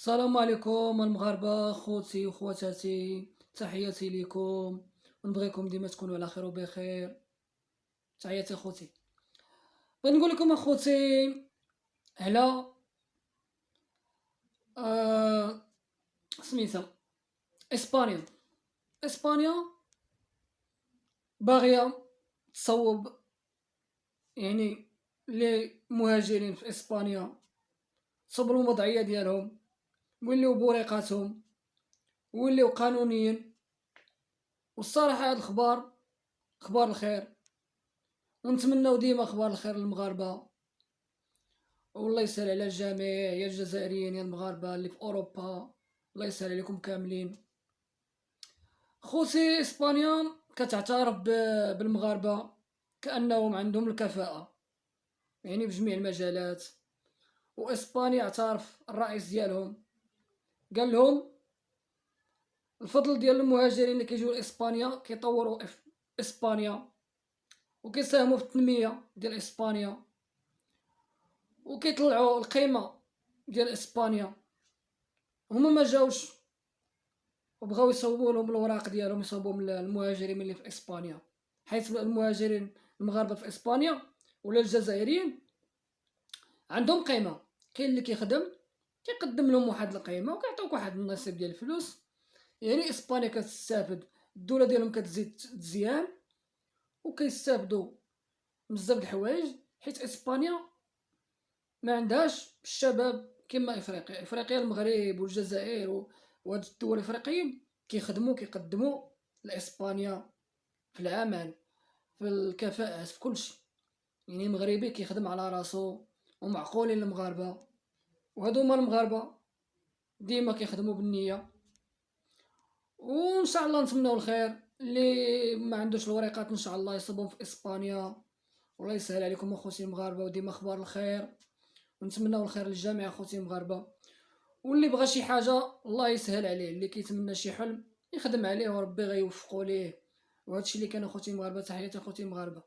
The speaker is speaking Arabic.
السلام عليكم المغاربة، خوتي وخواتاتي، تحياتي ليكم، ونبغيكم ديما تكونوا على خير وبخير. تحياتي خوتي. بغيت نقول لكم اخوتي على آه سميتها اسبانيا. اسبانيا باغية تصوب يعني للمهاجرين في اسبانيا، تصوب الوضعية ديالهم ويوليو بوريقاتهم ويوليو قانونيين. والصراحة هاد الخبار اخبار الخير، ونتمناو ديما اخبار الخير للمغاربه. والله يسهل على الجميع، يا الجزائريين يا المغاربه اللي في اوروبا، الله يسهل عليكم كاملين. خوتي اسبانيا كتعترف بالمغاربه كانهم عندهم الكفاءه يعني في جميع المجالات. واسبانيا اعترف الرئيس ديالهم، قال لهم الفضل ديال المهاجرين اللي كيجيو لاسبانيا كيطوروا اسبانيا وكيساهموا في التنميه ديال اسبانيا وكيطلعوا القيمه ديال اسبانيا. هما ما جاوش وبغاو يصوبوا لهم الوراق ديالهم، يصوبوهم للمهاجرين اللي في اسبانيا، حيث المهاجرين المغاربه في اسبانيا ولا الجزائريين عندهم قيمه. كاين اللي كيخدم كيقدم لهم واحد القيمه وكيعطيوك واحد النصيب ديال الفلوس. يعني اسبانيا كتستافد، الدوله ديالهم كتزيد تزيان وكيستافدوا بزاف د الحوايج، حيت اسبانيا ما عندهاش الشباب كما افريقيا المغرب والجزائر وهاد الدول الافريقيين كيخدموا كيقدموا لاسبانيا في العمل، في الكفاءة، في كلشي. يعني مغربي كيخدم على راسو ومعقولين المغاربه، وهادو هما المغاربه ديما كيخدموا بالنيه. وان شاء الله نتمنوا الخير. اللي ما عندوش الوريقات ان شاء الله يصبهم في اسبانيا، والله يسهل عليكم اخوتي المغاربه، وديما اخبار الخير، ونتمنوا الخير للجميع اخوتي المغاربه. واللي بغى شي حاجه الله يسهل عليه، اللي كيتمنى شي حلم يخدم عليه وربي غيوفقو ليه. وهادشي اللي كان اخوتي المغاربه. تحياتي اخوتي المغاربه.